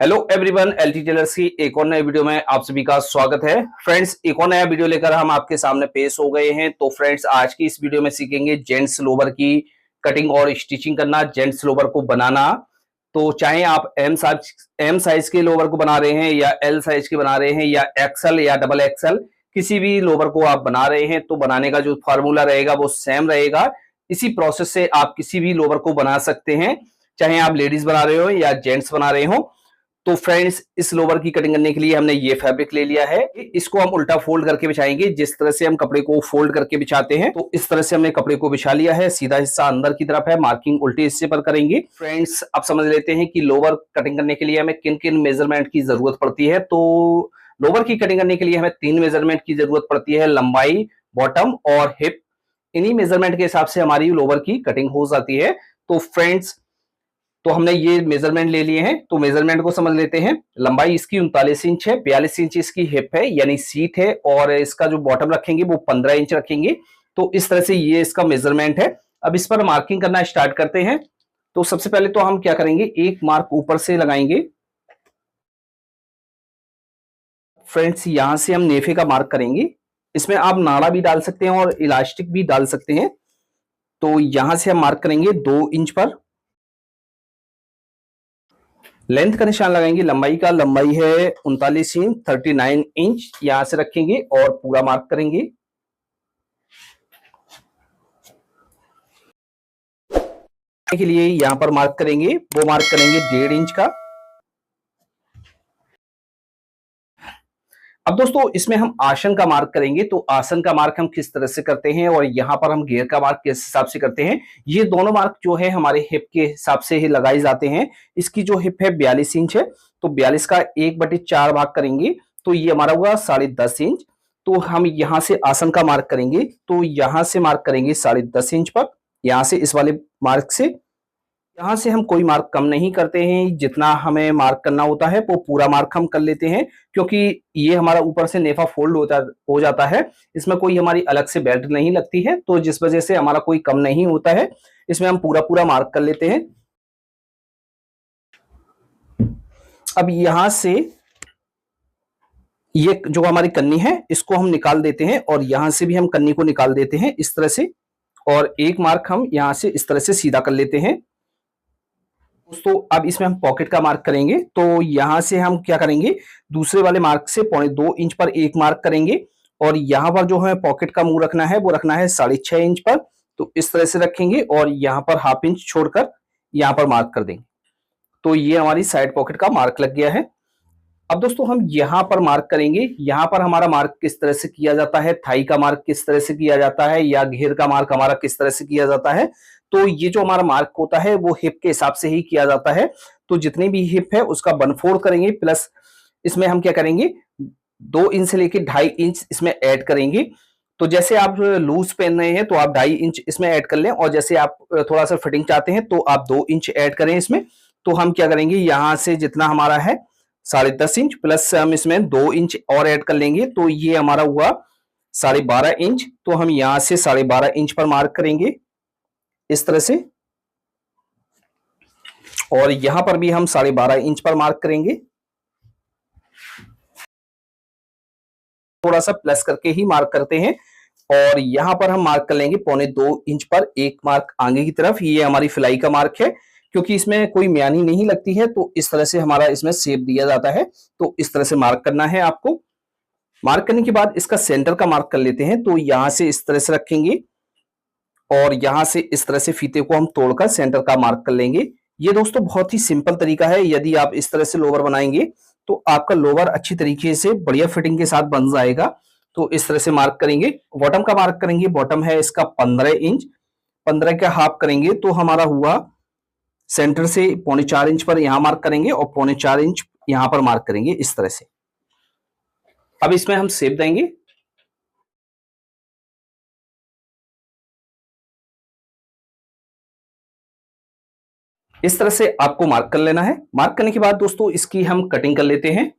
Hello everyone, LT tailors की एक और नए वीडियो में आप सभी का स्वागत है। फ्रेंड्स, एक और नया वीडियो लेकर हम आपके सामने पेश हो गए हैं। तो फ्रेंड्स, आज की इस वीडियो में सीखेंगे जेंट्स लोवर की कटिंग और स्टिचिंग करना, जेंट्स लोवर को बनाना। तो चाहे आप एम साइज के लोवर को बना रहे हैं या एल साइज के बना रहे हैं या एक्सएल या डबल एक्सएल, किसी भी लोवर को आप बना रहे हैं तो बनाने का जो फार्मूला रहेगा वो सेम रहेगा। इसी प्रोसेस से आप किसी भी लोवर को बना सकते हैं, चाहे आप लेडीज बना रहे हो या जेंट्स बना रहे हो। तो फ्रेंड्स, इस लोवर की कटिंग करने के लिए हमने ये फैब्रिक ले लिया है। इसको हम उल्टा फोल्ड करके बिछाएंगे, जिस तरह से हम कपड़े को फोल्ड करके बिछाते हैं। तो इस तरह से हमने कपड़े को बिछा लिया है। सीधा हिस्सा अंदर की तरफ है, मार्किंग उल्टे हिस्से पर करेंगे। फ्रेंड्स, अब समझ लेते हैं कि लोवर कटिंग करने के लिए हमें किन किन मेजरमेंट की जरूरत पड़ती है। तो लोवर की कटिंग करने के लिए हमें 3 मेजरमेंट की जरूरत पड़ती है, लंबाई, बॉटम और हिप। इन्हीं मेजरमेंट के हिसाब से हमारी लोवर की कटिंग हो जाती है। तो फ्रेंड्स, तो हमने ये मेजरमेंट ले लिए हैं, तो मेजरमेंट को समझ लेते हैं। लंबाई इसकी 39 इंच है, 42 इंच इसकी हिप है यानी सीट है, और इसका जो बॉटम रखेंगे वो 15 इंच रखेंगे। तो इस तरह से ये इसका मेजरमेंट है। अब इस पर मार्किंग करना स्टार्ट करते हैं। तो सबसे पहले तो हम क्या करेंगे, एक मार्क ऊपर से लगाएंगे। फ्रेंड्स, यहां से हम नेफे का मार्क करेंगे। इसमें आप नाड़ा भी डाल सकते हैं और इलास्टिक भी डाल सकते हैं। तो यहां से हम मार्क करेंगे 2 इंच पर। लेंथ का निशान लगाएंगे, लंबाई है 39 इंच, 39 इंच यहां से रखेंगे और पूरा मार्क करेंगे। के लिए यहां पर मार्क करेंगे, वो मार्क करेंगे 1.5 इंच का। अब दोस्तों, इसमें हम आसन का मार्क करेंगे। तो आसन का मार्क हम किस तरह से करते हैं और यहाँ पर हम घेर का मार्क किस हिसाब से करते हैं, ये दोनों मार्क जो है हमारे हिप के हिसाब से ही लगाए जाते हैं। इसकी जो हिप है 42 इंच है, तो 42 का 1/4 भाग करेंगे, तो ये हमारा हुआ 10.5 इंच। तो हम यहाँ से आसन का मार्क करेंगे, तो यहाँ से मार्क करेंगे 10.5 इंच पर, यहाँ से इस वाले मार्क से। यहां से हम कोई मार्क कम नहीं करते हैं, जितना हमें मार्क करना होता है वो पूरा मार्क हम कर लेते हैं, क्योंकि ये हमारा ऊपर से नेफा फोल्ड हो जाता है। इसमें कोई हमारी अलग से बेल्ट नहीं लगती है, तो जिस वजह से हमारा कोई कम नहीं होता है। इसमें हम पूरा पूरा मार्क कर लेते हैं। अब यहां से ये जो हमारी कन्नी है इसको हम निकाल देते हैं, और यहां से भी हम कन्नी को निकाल देते हैं इस तरह से, और एक मार्क हम यहां से इस तरह से सीधा कर लेते हैं। दोस्तों, अब इसमें हम पॉकेट का मार्क करेंगे। तो यहां से हम क्या करेंगे, दूसरे वाले मार्क से 2.25 इंच पर एक मार्क करेंगे, और यहां पर जो हमें पॉकेट का मुंह रखना है वो रखना है 6.5 इंच पर। तो इस तरह से रखेंगे और यहां पर ½ इंच छोड़कर यहां पर मार्क कर देंगे। तो ये हमारी साइड पॉकेट का मार्क लग गया है। अब दोस्तों, हम यहां पर मार्क करेंगे। यहां पर हमारा मार्क किस तरह से किया जाता है, थाई का मार्क किस तरह से किया जाता है, या घेर का मार्क हमारा किस तरह से किया जाता है। तो ये जो हमारा मार्क होता है वो हिप के हिसाब से ही किया जाता है। तो जितनी भी हिप है उसका 1/4 करेंगे, प्लस इसमें हम क्या करेंगे, 2 इंच से लेके 2.5 इंच इसमें ऐड करेंगे। तो जैसे आप लूज पहन रहे हैं तो आप 2.5 इंच इसमें ऐड कर लें, और जैसे आप थोड़ा सा फिटिंग चाहते हैं तो आप 2 इंच ऐड करें इसमें। तो हम क्या करेंगे, यहां से जितना हमारा है 10.5 इंच, प्लस हम इसमें 2 इंच और ऐड कर लेंगे, तो ये हमारा हुआ 12.5 इंच। तो हम यहां से 12.5 इंच पर मार्क करेंगे इस तरह से, और यहां पर भी हम 12.5 इंच पर मार्क करेंगे। थोड़ा सा प्लस करके ही मार्क करते हैं, और यहां पर हम मार्क कर लेंगे 1.25 इंच पर एक मार्क आगे की तरफ। ये हमारी फिलाई का मार्क है, क्योंकि इसमें कोई म्यानी नहीं लगती है, तो इस तरह से हमारा इसमें शेप दिया जाता है। तो इस तरह से मार्क करना है आपको। मार्क करने के बाद इसका सेंटर का मार्क कर लेते हैं। तो यहां से इस तरह से रखेंगे, और यहां से इस तरह से फीते को हम तोड़कर सेंटर का मार्क कर लेंगे। ये दोस्तों बहुत ही सिंपल तरीका है। यदि आप इस तरह से लोवर बनाएंगे तो आपका लोवर अच्छी तरीके से बढ़िया फिटिंग के साथ बन जाएगा। तो इस तरह से मार्क करेंगे। बॉटम का मार्क करेंगे, बॉटम है इसका 15 इंच, 15 का हाफ करेंगे तो हमारा हुआ सेंटर से 3.25 इंच पर यहां मार्क करेंगे, और 3.25 इंच यहां पर मार्क करेंगे इस तरह से। अब इसमें हम शेप देंगे। इस तरह से आपको मार्क कर लेना है। मार्क करने के बाद दोस्तों इसकी हम कटिंग कर लेते हैं।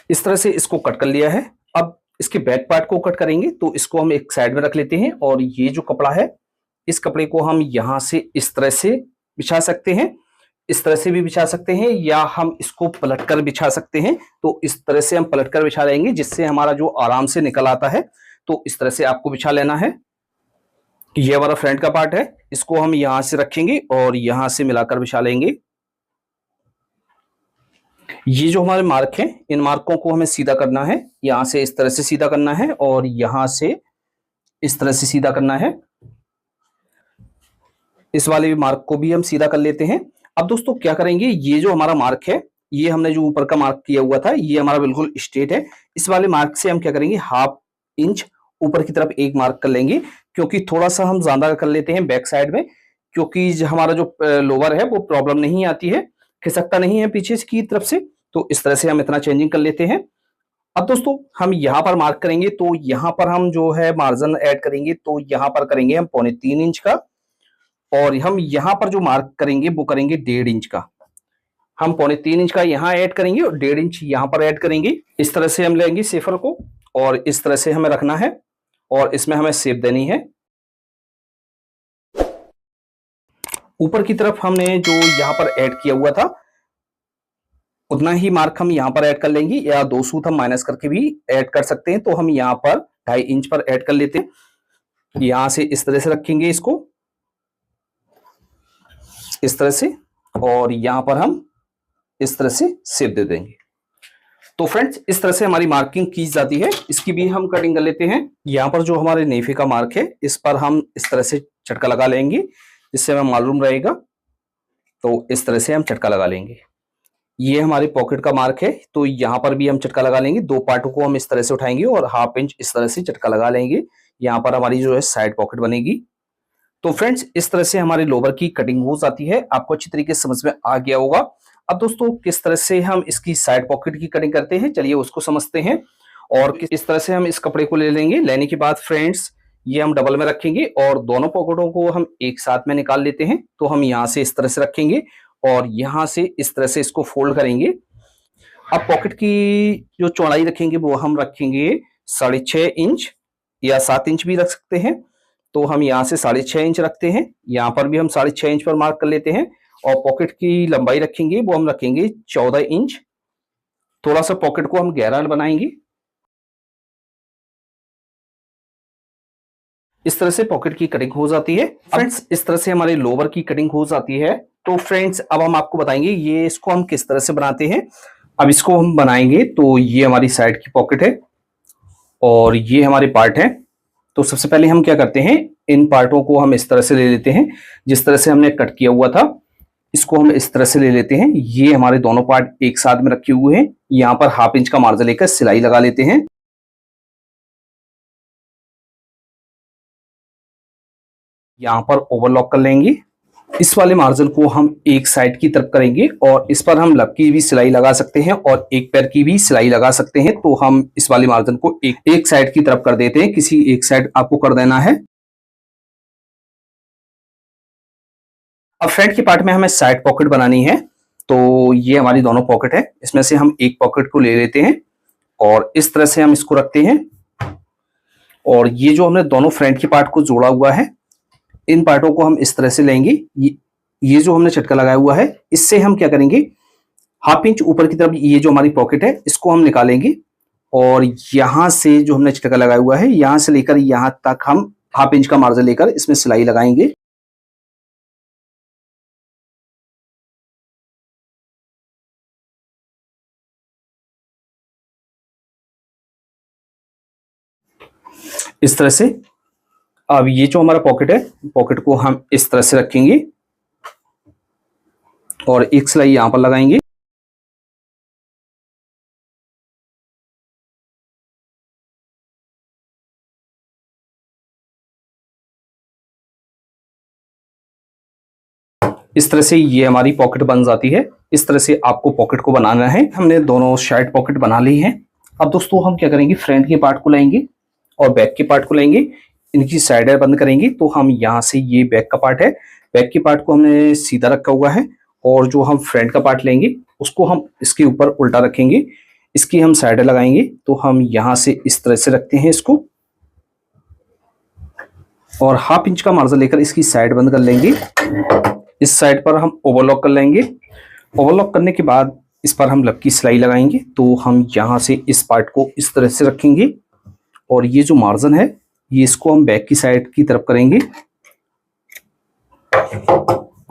इस तरह से इसको कट कर लिया है। अब इसके बैक पार्ट को कट करेंगे, तो इसको हम एक साइड में रख लेते हैं, और ये जो कपड़ा है इस कपड़े को हम यहां से इस तरह से बिछा सकते हैं। इस तरह से भी बिछा सकते हैं या हम इसको पलटकर बिछा सकते हैं। तो इस तरह से हम पलटकर बिछा लेंगे जिससे हमारा जो आराम से निकल आता है। तो इस तरह से आपको बिछा लेना है। ये हमारा फ्रंट का पार्ट है, इसको हम यहां से रखेंगे और यहां से मिलाकर बिछा लेंगे। ये जो हमारे मार्क हैं, इन मार्कों को हमें सीधा करना है। यहां से इस तरह से सीधा करना है और यहां से इस तरह से सीधा करना है। इस वाले मार्क को भी हम सीधा कर लेते हैं। अब दोस्तों क्या करेंगे, ये जो हमारा मार्क है, ये हमने जो ऊपर का मार्क किया हुआ था, ये हमारा बिल्कुल स्ट्रेट है। इस वाले मार्क से हम क्या करेंगे, हाफ इंच ऊपर की तरफ एक मार्क कर लेंगे, क्योंकि थोड़ा सा हम ज्यादा कर लेते हैं बैक साइड में, क्योंकि हमारा जो लोअर है वो प्रॉब्लम नहीं आती है, खिसकता नहीं है पीछे की तरफ से। तो इस तरह से हम इतना चेंजिंग कर लेते हैं। अब दोस्तों हम यहाँ पर मार्क करेंगे, तो यहाँ पर हम जो है मार्जिन ऐड करेंगे, तो यहाँ पर करेंगे हम 3.25 इंच का, और हम यहाँ पर जो मार्क करेंगे वो करेंगे 1.5 इंच का। हम 3.25 इंच का यहाँ ऐड करेंगे और 1.5 इंच यहाँ पर ऐड करेंगे। इस तरह से हम लेंगे सेफर को और इस तरह से हमें रखना है और इसमें हमें शेप देनी है। ऊपर की तरफ हमने जो यहाँ पर ऐड किया हुआ था उतना ही मार्क हम यहाँ पर ऐड कर लेंगे, या 2 सूत हम माइनस करके भी ऐड कर सकते हैं। तो हम यहाँ पर 2.5 इंच पर ऐड कर लेते हैं। यहां से इस तरह से रखेंगे इसको, इस तरह से, और यहां पर हम इस तरह से शेप दे देंगे। तो फ्रेंड्स इस तरह से हमारी मार्किंग की जाती है। इसकी भी हम कटिंग कर लेते हैं। यहाँ पर जो हमारे नेफे का मार्क है, इस पर हम इस तरह से चटका लगा लेंगे, जिससे हमें मालूम रहेगा। तो इस तरह से हम चटका लगा लेंगे। ये हमारे पॉकेट का मार्क है, तो यहाँ पर भी हम चटका लगा लेंगे। 2 पार्टों को हम इस तरह से उठाएंगे और हाफ इंच इस तरह से चटका लगा लेंगे। यहाँ पर हमारी जो है साइड पॉकेट बनेगी। तो फ्रेंड्स इस तरह से हमारे लोवर की कटिंग हो जाती है। आपको अच्छी तरीके से समझ में आ गया होगा। अब दोस्तों किस तरह से हम इसकी साइड पॉकेट की कटिंग करते हैं, चलिए उसको समझते हैं। और किस तरह से हम इस कपड़े को ले लेंगे। लेने के बाद फ्रेंड्स ये हम डबल में रखेंगे और दोनों पॉकेटों को हम एक साथ में निकाल लेते हैं। तो हम यहाँ से इस तरह से रखेंगे और यहाँ से इस तरह से इसको फोल्ड करेंगे। अब पॉकेट की जो चौड़ाई रखेंगे वो हम रखेंगे 6.5 इंच या 7 इंच भी रख सकते हैं। तो हम यहाँ से 6.5 इंच रखते हैं, यहाँ पर भी हम 6.5 इंच पर मार्क कर लेते हैं। और पॉकेट की लंबाई रखेंगे वो हम रखेंगे 14 इंच। थोड़ा सा पॉकेट को हम गहरा बनाएंगे। इस तरह से पॉकेट की कटिंग हो जाती है। फ्रेंड्स इस तरह से हमारे लोवर की कटिंग हो जाती है। तो फ्रेंड्स अब हम आपको बताएंगे ये इसको हम किस तरह से बनाते हैं। अब इसको हम बनाएंगे, तो ये हमारी साइड की पॉकेट है और ये हमारे पार्ट है। तो सबसे पहले हम क्या करते हैं, इन पार्टों को हम इस तरह से ले लेते हैं, जिस तरह से हमने कट किया हुआ था इसको हम इस तरह से ले लेते हैं। ये हमारे दोनों पार्ट एक साथ में रखे हुए हैं। यहाँ पर हाफ इंच का मार्जिन लेकर सिलाई लगा लेते हैं। यहाँ पर ओवरलॉक कर लेंगे। इस वाले मार्जिन को हम एक साइड की तरफ करेंगे और इस पर हम लब की भी सिलाई लगा सकते हैं और एक पैर की भी सिलाई लगा सकते हैं। तो हम इस वाले मार्जिन को एक साइड की तरफ कर देते हैं, किसी एक साइड आपको कर देना है। अब फ्रंट के पार्ट में हमें साइड पॉकेट बनानी है। तो ये हमारी दोनों पॉकेट है, इसमें से हम एक पॉकेट को ले लेते हैं और इस तरह से हम इसको रखते हैं। और ये जो हमने दोनों फ्रंट के पार्ट को जोड़ा हुआ है, इन पार्टों को हम इस तरह से लेंगे। ये जो हमने चटका लगाया हुआ है, इससे हम क्या करेंगे, हाफ इंच ऊपर की तरफ ये जो हमारी पॉकेट है इसको हम निकालेंगे और यहां से जो हमने चटका लगाया हुआ है यहां से लेकर यहां तक हम हाफ इंच का मार्जिन लेकर इसमें सिलाई लगाएंगे। इस तरह से। अब ये जो हमारा पॉकेट है, पॉकेट को हम इस तरह से रखेंगे और एक सिलाई यहां पर लगाएंगे। इस तरह से ये हमारी पॉकेट बन जाती है। इस तरह से आपको पॉकेट को बनाना है। हमने दोनों साइड पॉकेट बना ली हैं। अब दोस्तों हम क्या करेंगे, फ्रंट के पार्ट को लेंगे और बैक के पार्ट को लेंगे, इनकी साइडें बंद करेंगे। तो हम यहाँ से, ये बैक का पार्ट है, बैक के पार्ट को हमने सीधा रखा हुआ है और जो हम फ्रंट का पार्ट लेंगे उसको हम इसके ऊपर उल्टा रखेंगे। इसकी हम साइडें लगाएंगे। तो हम यहाँ से इस तरह से रखते हैं इसको और हाफ इंच का मार्जिन लेकर इसकी साइड बंद कर लेंगे इस साइड पर हम ओवरलॉक कर लेंगे। ओवरलॉक करने के बाद इस पर हम लपकी सिलाई लगाएंगे। तो हम यहाँ से इस पार्ट को इस तरह से रखेंगे और ये जो मार्जिन है ये इसको हम बैक की साइड की तरफ करेंगे।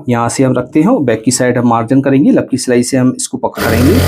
यहाँ से हम रखते हैं और बैक की साइड हम मार्जिन करेंगे, लपकी सिलाई से हम इसको पक्का करेंगे।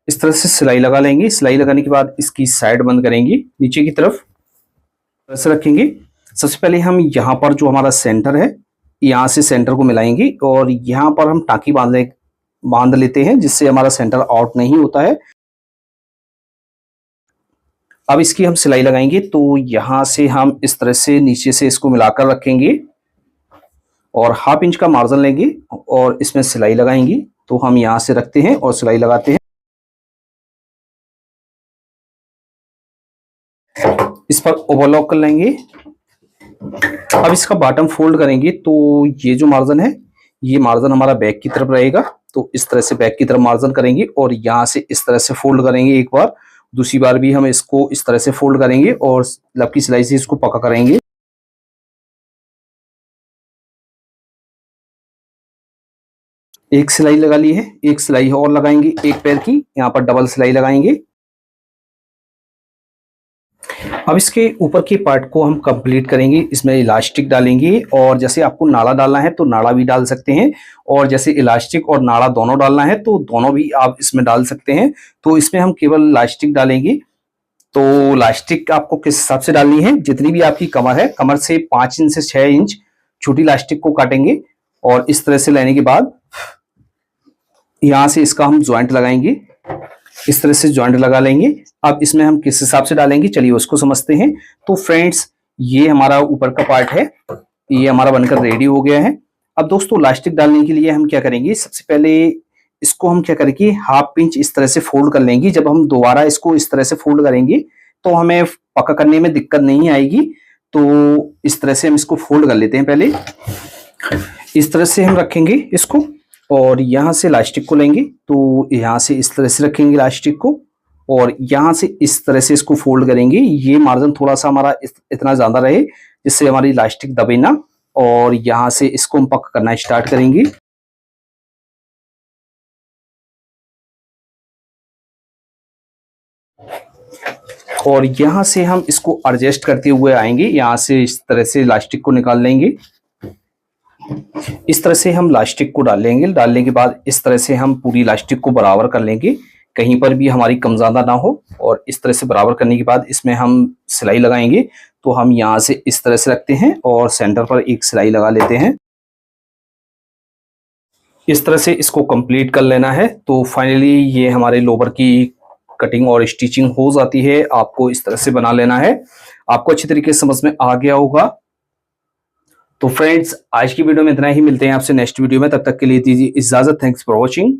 इस तरह से सिलाई लगा लेंगे। सिलाई लगाने के बाद इसकी साइड बंद करेंगे, नीचे की तरफ ऐसे रखेंगे। सबसे पहले हम यहाँ पर जो हमारा सेंटर है यहाँ से सेंटर को मिलाएंगे और यहाँ पर हम टाँकी बांध लेते हैं, जिससे हमारा सेंटर आउट नहीं होता है। अब इसकी हम सिलाई लगाएंगे। तो यहाँ से हम इस तरह से नीचे से इसको मिलाकर रखेंगे और 1/2 इंच का मार्जिन लेंगे और इसमें सिलाई लगाएंगे। तो हम यहाँ से रखते हैं और सिलाई लगाते हैं। इस पर ओवरलॉक कर लेंगे। अब इसका बॉटम फोल्ड करेंगे। तो ये जो मार्जिन है ये मार्जिन हमारा बैक की तरफ रहेगा। तो इस तरह से बैक की तरफ मार्जिन करेंगे और यहाँ से इस तरह से फोल्ड करेंगे एक बार, दूसरी बार भी हम इसको इस तरह से फोल्ड करेंगे और लपकी सिलाई से इसको पक्का करेंगे। एक सिलाई लगा ली है, एक सिलाई और लगाएंगे एक पैर की, यहाँ पर डबल सिलाई लगाएंगे। अब इसके ऊपर के पार्ट को हम कंप्लीट करेंगे। इसमें इलास्टिक डालेंगे और जैसे आपको नाड़ा डालना है तो नाड़ा भी डाल सकते हैं, और जैसे इलास्टिक और नाड़ा दोनों डालना है तो दोनों भी आप इसमें डाल सकते हैं। तो इसमें हम केवल इलास्टिक डालेंगे। तो इलास्टिक आपको किस हिसाब से डालनी है, जितनी भी आपकी कमर है, कमर से 5 इंच से 6 इंच छोटी इलास्टिक को काटेंगे और इस तरह से लेने के बाद यहाँ से इसका हम ज्वाइंट लगाएंगे। इस तरह से ज्वाइंट लगा लेंगे। अब इसमें हम किस हिसाब से डालेंगे चलिए उसको समझते हैं। तो फ्रेंड्स ये हमारा ऊपर का पार्ट है, ये हमारा बनकर रेडी हो गया है। अब दोस्तों इलास्टिक डालने के लिए हम क्या करेंगे, सबसे पहले इसको हम क्या करेंगे 1/2 इंच इस तरह से फोल्ड कर लेंगे। जब हम दोबारा इसको इस तरह से फोल्ड करेंगे तो हमें पक्का करने में दिक्कत नहीं आएगी। तो इस तरह से हम इसको फोल्ड कर लेते हैं। पहले इस तरह से हम रखेंगे इसको और यहाँ से इलास्टिक को लेंगे। तो यहाँ से इस तरह से रखेंगे इलास्टिक को और यहाँ से इस तरह से इसको फोल्ड करेंगे। ये मार्जिन थोड़ा सा हमारा इतना ज्यादा रहे जिससे हमारी इलास्टिक दबे ना, और यहाँ से इसको हम पक्का करना स्टार्ट करेंगे। और यहाँ से हम इसको एडजस्ट करते हुए आएंगे, यहाँ से इस तरह से इलास्टिक को निकाल लेंगे। इस तरह से हम इलास्टिक को डाल लेंगे। डालने के बाद इस तरह से हम पूरी इलास्टिक को बराबर कर लेंगे, कहीं पर भी हमारी कम ज्यादा ना हो। और इस तरह से बराबर करने के बाद इसमें हम सिलाई लगाएंगे। तो हम यहाँ से इस तरह से रखते हैं और सेंटर पर एक सिलाई लगा लेते हैं। इस तरह से इसको कंप्लीट कर लेना है। तो फाइनली ये हमारे लोवर की कटिंग और स्टिचिंग हो जाती है। आपको इस तरह से बना लेना है। आपको अच्छी तरीके से समझ में आ गया होगा। तो फ्रेंड्स आज की वीडियो में इतना ही, मिलते हैं आपसे नेक्स्ट वीडियो में। तब तक के लिए दीजिए इजाजत। Thanks for watching.